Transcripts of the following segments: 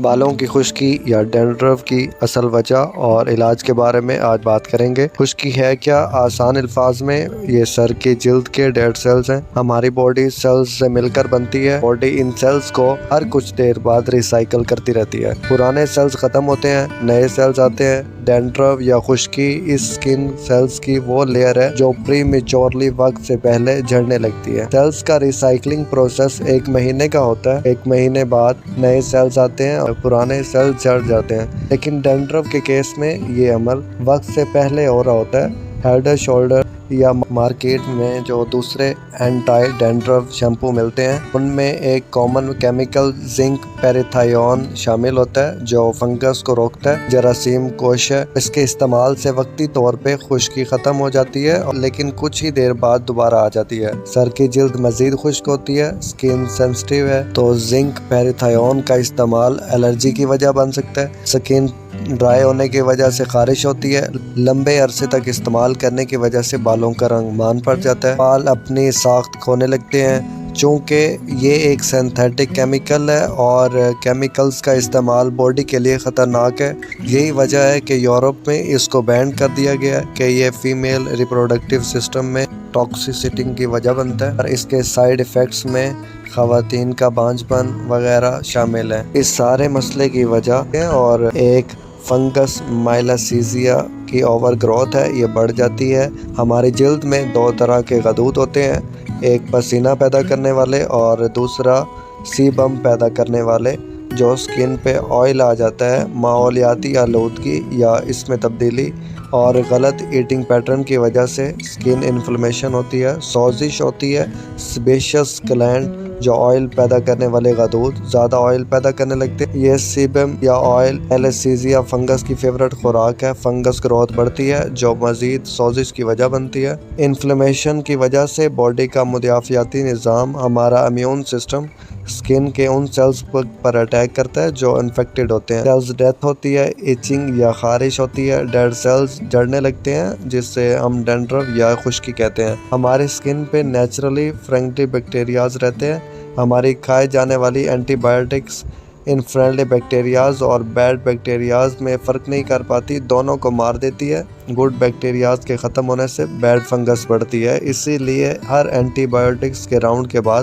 بالوں کی خشکی یا ڈینڈرف کی اصل وجہ اور علاج کے بارے میں آج بات کریں گے۔ خشکی ہے کیا؟ آسان الفاظ میں یہ سر کی جلد کے ڈیڈ سیلز ہیں۔ ہماری باڈی سیلز سے مل کر بنتی ہے۔ باڈی ان سیلز کو ہر کچھ دیر بعد ریسائیکل کرتی رہتی ہے۔ پرانے سیلز ختم ہوتے ہیں، نئے سیلز آتے ہیں۔ ڈینڈرف یا خشکی اس سکن سیلز کی وہ لیئر ہے جو پری میچورلی وقت سے پہلے جھڑنے لگتی ہے۔ سیلز کا ریسائیکلنگ پروسیس 1 مہینے کا ہوتا ہے۔ 1 مہینے بعد نئے سیلز آتے ہیں اور پرانے سیلز جھڑ جاتے ہیں، لیکن ڈینڈرف کے کیس میں یہ عمل وقت سے پہلے ہو رہا ہوتا ہے۔ ہیڈ اینڈ شولڈر یا مارکیٹ میں جو دوسرے اینٹی ڈینڈرف شیمپو ملتے ہیں ان میں ایک کامن کیمیکل زنک پیرتھائیون شامل ہوتا ہے جو فنگس کو روکتا ہے۔ جراثیم کوش ہے۔ اس کے استعمال سے وقتی طور پہ خشکی ختم ہو جاتی ہے لیکن کچھ ہی دیر بعد دوبارہ آ جاتی ہے۔ سر کی جلد مزید خشک ہوتی ہے، سکن سینسٹیو ہے تو زنک پیرتھائیون کا استعمال الرجی کی وجہ بن سکتا ہے۔ سکن ڈرائی ہونے کی وجہ سے خارش ہوتی ہے۔ لمبے عرصے تک استعمال کرنے کی وجہ سے بالوں کا رنگ مان پڑ جاتا ہے۔ بال اپنی ساخت کھونے لگتے ہیں۔ چونکہ یہ ایک سینتھیٹک کیمیکل ہے اور کیمیکلز کا استعمال باڈی کے لیے خطرناک ہے، یہی وجہ ہے کہ یورپ میں اس کو بین کر دیا گیا ہے کہ یہ فیمیل ریپروڈکٹیو سسٹم میں ٹاکسیسٹی کی وجہ بنتا ہے اور اس کے سائیڈ ایفیکٹس میں خواتین کا بانجھ پن وغیرہ شامل ہیں۔ اس سارے مسئلے کی وجہ ہے اور ایک فنگس مائلاسیزیا کی اوور گروتھ ہے، یہ بڑھ جاتی ہے۔ ہماری جلد میں 2 طرح کے غدود ہوتے ہیں، ایک پسینہ پیدا کرنے والے اور دوسرا سیبم پیدا کرنے والے۔ جو سکن پہ آئل آ جاتا ہے، ماحولیاتی آلودگی یا اس میں تبدیلی اور غلط ایٹنگ پیٹرن کی وجہ سے سکن انفلیمیشن ہوتی ہے، سوزش ہوتی ہے۔ سیبیشس گلینڈ جو آئل پیدا کرنے والے غدود زیادہ آئل پیدا کرنے لگتے ہیں۔ یہ سیبم یا آئل مائلاسیزیا فنگس کی فیورٹ خوراک ہے۔ فنگس گروتھ بڑھتی ہے جو مزید سوزش کی وجہ بنتی ہے۔ انفلیمیشن کی وجہ سے باڈی کا مدافعتی نظام، ہمارا امیون سسٹم، سکن کے ان سیلز پر اٹیک کرتا ہے جو انفیکٹڈ ہوتے ہیں۔ سیلز ڈیتھ ہوتی ہے، ایچنگ یا خارش ہوتی ہے، ڈیڈ سیلز جڑنے لگتے ہیں جس سے ہم ڈینڈرف یا خشکی کہتے ہیں۔ ہماری سکن پہ نیچرلی فرینڈلی بیکٹیریاز رہتے ہیں۔ ہماری کھائے جانے والی anti biotics in friendly bacterias اور بیڈ بیکٹیریاز میں فرق نہیں کر پاتی، دونوں کو مار دیتی ہے۔ گڈ بیکٹیریاز کے ختم ہونے سے بیڈ فنگس بڑھتی ہے، اسی لیے ہر اینٹی بایوٹکس کے راؤنڈ کے بعد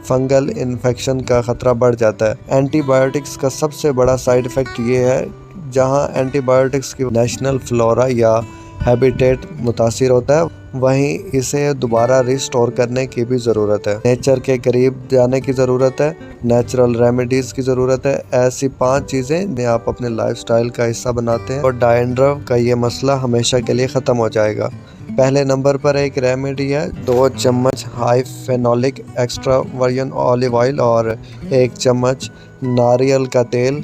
فنگل انفیکشن کا خطرہ بڑھ جاتا ہے۔ اینٹی بایوٹکس کا سب سے بڑا سائیڈ ایفیکٹ یہ ہے جہاں اینٹی بایوٹکس کی نیشنل فلورا یا ہیبیٹیٹ متاثر ہوتا ہے وہیں اسے دوبارہ ریسٹور کرنے کی بھی ضرورت ہے۔ نیچر کے قریب جانے کی ضرورت ہے، نیچرل ریمیڈیز کی ضرورت ہے۔ ایسی 5 چیزیں جنہیں آپ اپنے لائف سٹائل کا حصہ بناتے ہیں اور ڈینڈرف کا یہ مسئلہ ہمیشہ کے لیے ختم ہو جائے گا۔ پہلے نمبر پر ایک ریمیڈی ہے، 2 چمچ high phenolic extra virgin olive oil اور 1 چمچ ناریل کا تیل،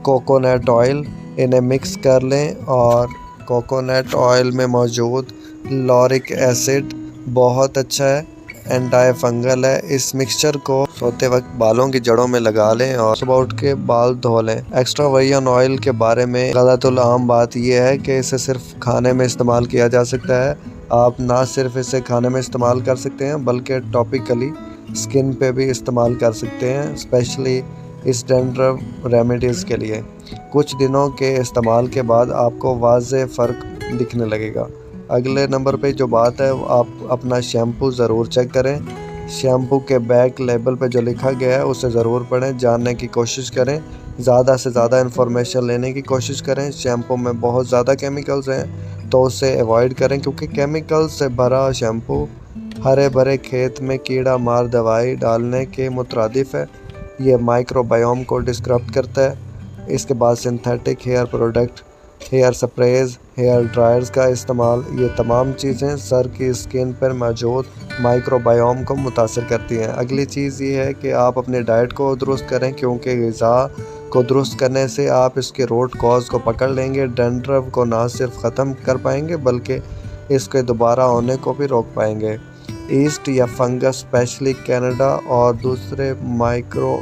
کوکونٹ آئل، انہیں مکس کر لیں اور کوکونٹ آئل میں موجود لورک ایسڈ بہت اچھا ہے، اینٹی فنگل ہے۔ اس مکسچر کو سوتے وقت بالوں کی جڑوں میں لگا لیں اور صبح اٹھ کے بال دھو لیں۔ ایکسٹرا ورجن آئل کے بارے میں غلط العام بات یہ ہے کہ اسے صرف کھانے میں استعمال کیا جا سکتا ہے۔ آپ نہ صرف اسے کھانے میں استعمال کر سکتے ہیں بلکہ ٹاپیکلی سکن پہ بھی استعمال کر سکتے ہیں، اسپیشلی اس ڈینڈرف ریمیڈیز کے لیے۔ کچھ دنوں کے استعمال کے بعد آپ کو واضح فرق دکھنے لگے گا۔ اگلے نمبر پہ جو بات ہے آپ اپنا شیمپو ضرور چیک کریں۔ شیمپو کے بیک لیبل پہ جو لکھا گیا ہے اسے ضرور پڑھیں، جاننے کی کوشش کریں، زیادہ سے زیادہ انفارمیشن لینے کی کوشش کریں۔ شیمپو میں بہت زیادہ کیمیکلز ہیں تو اسے ایوائڈ کریں کیونکہ کیمیکل سے بھرا شیمپو ہرے بھرے کھیت میں کیڑا مار دوائی ڈالنے کے مترادف ہے۔ یہ مائکرو بائیوم کو ڈسٹرب کرتا ہے۔ اس کے بعد synthetic hair product, hair sprays, hair dryers کا استعمال، یہ تمام چیزیں سر کی سکن پر موجود مائکرو بائیوم کو متاثر کرتی ہیں۔ اگلی چیز یہ ہے کہ آپ اپنے ڈائٹ کو درست کریں کیونکہ غذا کو درست کرنے سے آپ اس کے روٹ کاز کو پکڑ لیں گے۔ ڈینڈرف کو نہ صرف ختم کر پائیں گے بلکہ اس کے دوبارہ ہونے کو بھی روک پائیں گے۔ ایسٹ یا فنگس، اسپیشلی کینیڈا اور دوسرے مائکرو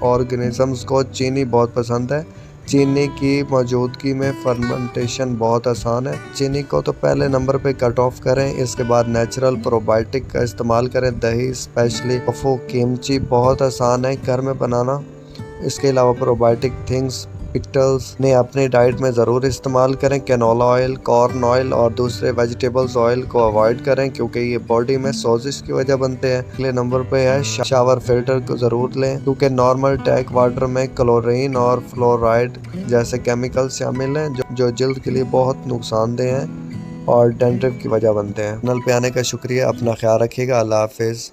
آرگنزمز کو چینی بہت پسند ہے۔ چینی کی موجودگی میں فرمنٹیشن بہت آسان ہے۔ چینی کو تو پہلے نمبر پہ کٹ آف کریں، اس کے بعد نیچرل پرو بایوٹک کا استعمال کریں۔ دہی، اسپیشلی ٹوفو، کیمچی بہت آسان ہے گھر میں بنانا اس کے علاوہ پروبائیوٹک تھنگس پکٹلز نے اپنی ڈائٹ میں ضرور استعمال کریں۔ کینولا آئل، کارن آئل اور دوسرے ویجیٹیبلز آئل کو اوائڈ کریں کیونکہ یہ باڈی میں سوزش کی وجہ بنتے ہیں۔ اگلے نمبر پہ ہے شاور فلٹر کو ضرور لیں کیونکہ نارمل ٹیک واٹر میں کلورین اور فلورائڈ جیسے کیمیکل شامل ہیں جو جلد کے لیے بہت نقصان دہ ہیں اور ڈینڈرف کی وجہ بنتے ہیں۔ چینل پہ آنے کا شکریہ، اپنا خیال رکھیے گا، اللہ حافظ۔